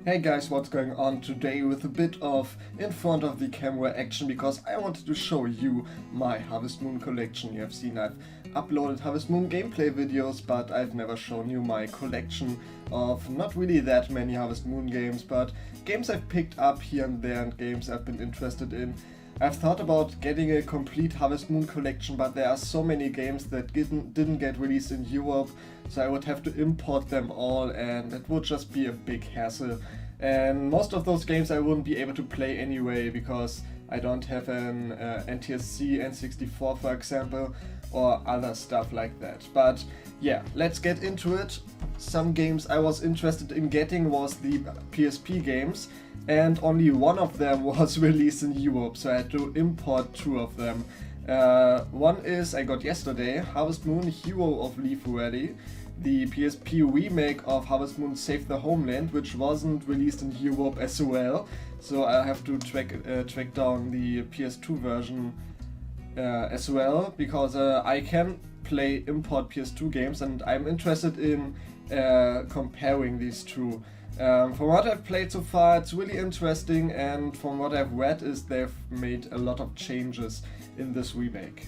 Hey guys, what's going on today with a bit of in front of the camera action because I wanted to show you my Harvest Moon collection. You have seen I've uploaded Harvest Moon gameplay videos, but I've never shown you my collection of not really that many Harvest Moon games, but games I've picked up here and there and games I've been interested in. I've thought about getting a complete Harvest Moon collection, but there are so many games that didn't get released in Europe, so I would have to import them all and it would just be a big hassle. And most of those games I wouldn't be able to play anyway because I don't have an NTSC N64 for example, or other stuff like that. But yeah, let's get into it. Some games I was interested in getting was the PSP games, and only one of them was released in Europe, so I had to import two of them. One is I got yesterday, Harvest Moon Hero of Leaf Rally, the PSP remake of Harvest Moon Save the Homeland, which wasn't released in Europe as well, so I have to track down the PS2 version as well, because I can play import PS2 games and I'm interested in comparing these two. From what I've played so far, it's really interesting, and from what I've read is they've made a lot of changes in this remake.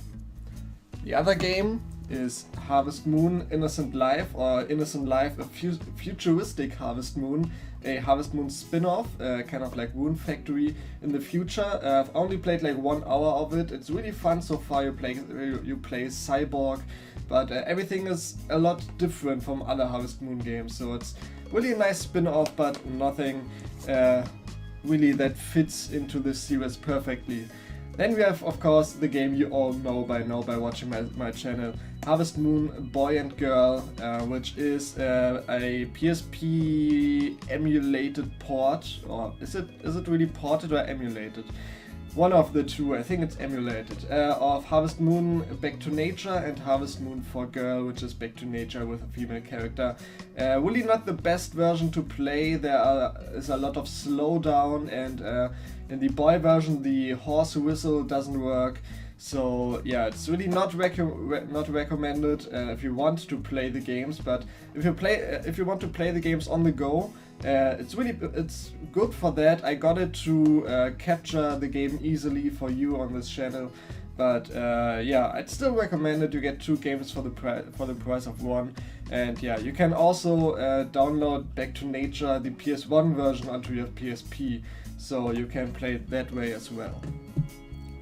The other game is Harvest Moon Innocent Life, or Innocent Life, a futuristic Harvest Moon, a Harvest Moon spin-off, kind of like Rune Factory in the future. I've only played like 1 hour of it. It's really fun so far. You play Cyborg, but everything is a lot different from other Harvest Moon games, so it's really a nice spin-off, but nothing really that fits into this series perfectly. Then we have, of course, the game you all know by now by watching my channel, Harvest Moon Boy and Girl, which is a PSP emulated port, or is it really ported or emulated? One of the two, I think it's emulated, of Harvest Moon Back to Nature and Harvest Moon for Girl, which is Back to Nature with a female character. Really not the best version to play. There is a lot of slowdown, and in the boy version the horse whistle doesn't work. So yeah, it's really not recommended if you want to play the games. But if you want to play the games on the go, it's good for that. I got it to capture the game easily for you on this channel. But yeah, I'd still recommend it. You get two games for the price of one. And yeah, you can also download Back to Nature, the PS1 version, onto your PSP, so you can play it that way as well.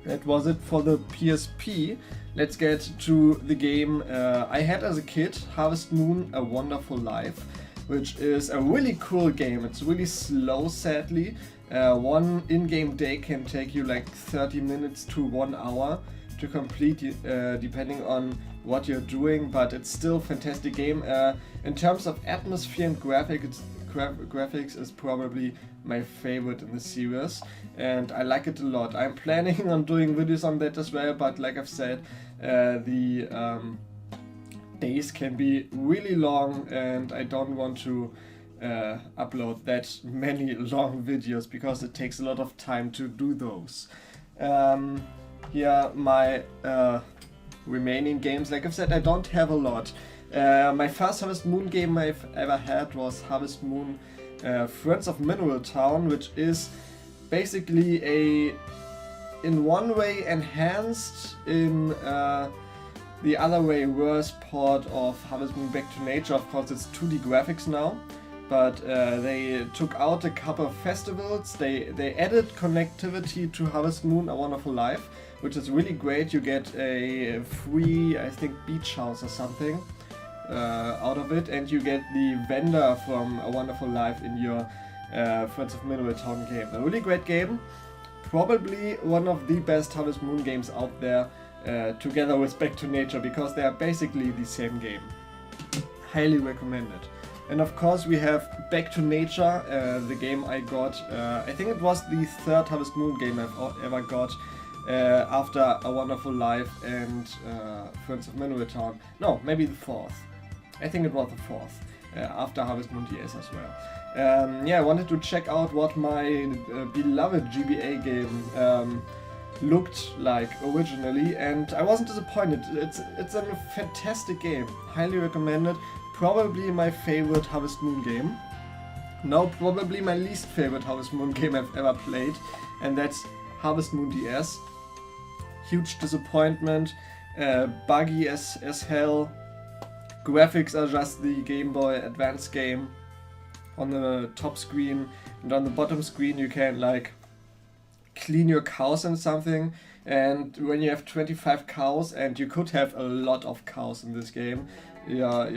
That was it for the PSP. Let's get to the game I had as a kid, Harvest Moon A Wonderful Life, which is a really cool game. It's really slow, sadly. One in-game day can take you like 30 minutes to 1 hour to complete, depending on what you're doing, but it's still a fantastic game. In terms of atmosphere and graphics is probably my favorite in the series, and I like it a lot. I'm planning on doing videos on that as well, but like I've said, the days can be really long and I don't want to upload that many long videos because it takes a lot of time to do those. Here my remaining games. Like I've said, I don't have a lot. My first Harvest Moon game I've ever had was Harvest Moon Friends of Mineral Town, which is basically in one way enhanced, in the other way worse port of Harvest Moon Back to Nature. Of course, it's 2D graphics now, but they took out a couple of festivals. They added connectivity to Harvest Moon A Wonderful Life, which is really great. You get a free, I think, beach house or something out of it, and you get the vendor from A Wonderful Life in your Friends of Mineral Town game. A really great game, probably one of the best Harvest Moon games out there, together with Back to Nature, because they are basically the same game. Highly recommended. And of course we have Back to Nature, the game I got, I think it was the third Harvest Moon game I've ever got, after A Wonderful Life and Friends of Mineral Town. No, maybe the fourth. I think it was the fourth, after Harvest Moon DS as well. Yeah, I wanted to check out what my beloved GBA game looked like originally, and I wasn't disappointed. It's a fantastic game, highly recommended. Probably my favorite Harvest Moon game. Now probably my least favorite Harvest Moon game I've ever played, and that's Harvest Moon DS. Huge disappointment, buggy as hell, graphics are just the Game Boy Advance game. On the top screen and on the bottom screen you can like clean your cows and something, and when you have 25 cows, and you could have a lot of cows in this game, your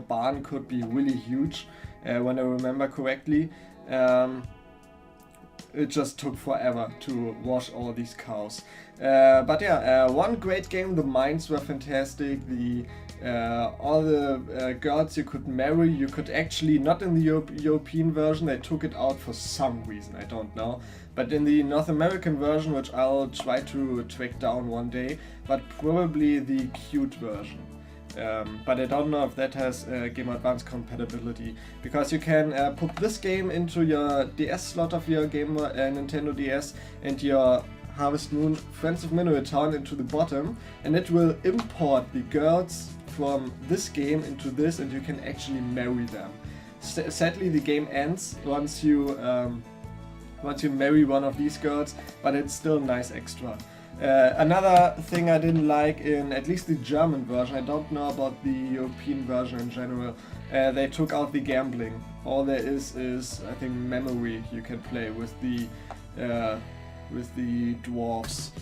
barn could be really huge, when I remember correctly. It just took forever to wash all these cows. But yeah, one great game, the mines were fantastic, all the girls you could marry, you could actually, not in the European version, they took it out for some reason, I don't know, but in the North American version, which I'll try to track down one day, but probably the cute version. But I don't know if that has Game Advance compatibility, because you can put this game into your DS slot of your Nintendo DS and your Harvest Moon Friends of Mineral Town into the bottom, and it will import the girls from this game into this, and you can actually marry them. Sadly, the game ends once you marry one of these girls, but it's still nice extra. Another thing I didn't like in at least the German version, I don't know about the European version in general, they took out the gambling. All there is I think memory you can play with the dwarfs.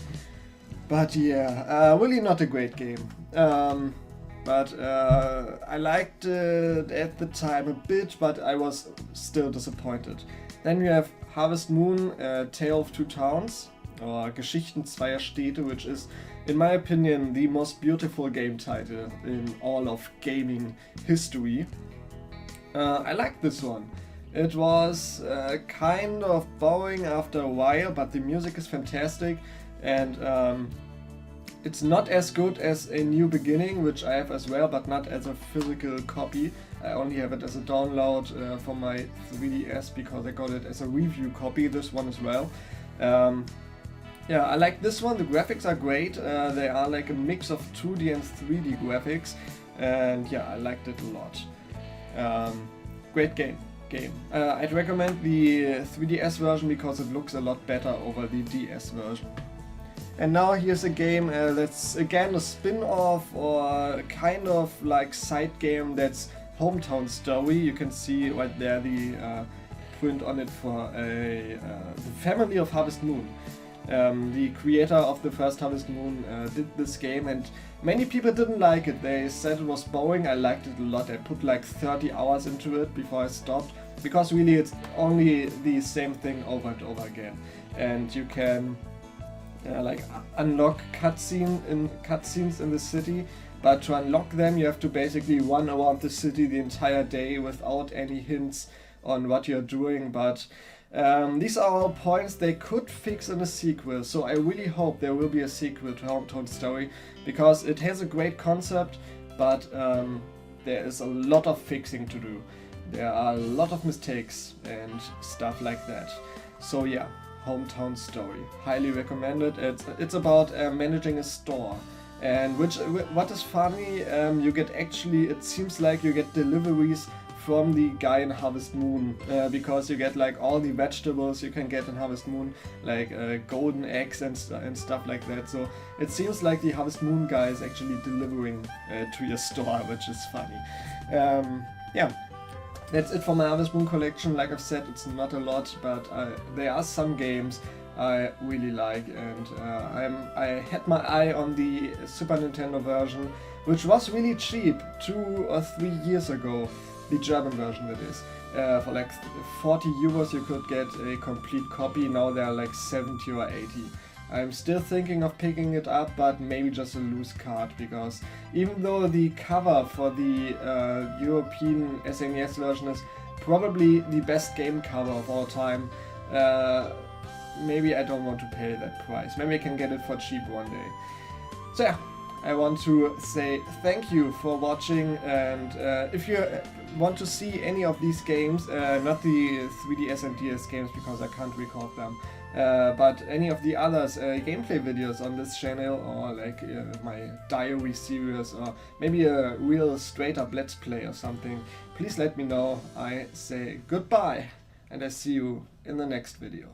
But yeah, really not a great game. But I liked it at the time a bit, but I was still disappointed. Then we have Harvest Moon, Tale of Two Towns, or Geschichten zweier Städte, which is, in my opinion, the most beautiful game title in all of gaming history. I liked this one. It was kind of boring after a while, but the music is fantastic, and it's not as good as A New Beginning, which I have as well, but not as a physical copy. I only have it as a download for my 3DS because I got it as a review copy, this one as well. Yeah, I like this one, the graphics are great, they are like a mix of 2D and 3D graphics, and yeah, I liked it a lot. Great game. I'd recommend the 3DS version because it looks a lot better over the DS version. And now here's a game that's again a spin-off or kind of like side game, that's Hometown Story. You can see right there the print on it for the family of Harvest Moon. The creator of the first Harvest Moon did this game, and many people didn't like it. They said it was boring. I liked it a lot. I put like 30 hours into it before I stopped, because really it's only the same thing over and over again. And you can like unlock cutscenes in the city, but to unlock them you have to basically run around the city the entire day without any hints on what you're doing. But these are all points they could fix in a sequel, so I really hope there will be a sequel to Hometown Story, because it has a great concept, but there is a lot of fixing to do. There are a lot of mistakes and stuff like that. So yeah, Hometown Story, highly recommended. It's about managing a store, and what is funny, you get actually, it seems like you get deliveries from the guy in Harvest Moon, because you get like all the vegetables you can get in Harvest Moon, like golden eggs and stuff like that. So it seems like the Harvest Moon guy is actually delivering to your store, which is funny. Yeah, that's it for my Harvest Moon collection. Like I've said, it's not a lot, but there are some games I really like, and I had my eye on the Super Nintendo version, which was really cheap 2 or 3 years ago. The German version, that is. For like 40 euros you could get a complete copy. Now they're like 70 or 80. I'm still thinking of picking it up, but maybe just a loose card, because even though the cover for the European SNES version is probably the best game cover of all time, maybe I don't want to pay that price. Maybe I can get it for cheap one day. So yeah, I want to say thank you for watching, and if you want to see any of these games, not the 3DS and DS games because I can't record them, but any of the others, gameplay videos on this channel, or like my diary series, or maybe a real straight up let's play or something, please let me know. I say goodbye and I see you in the next video.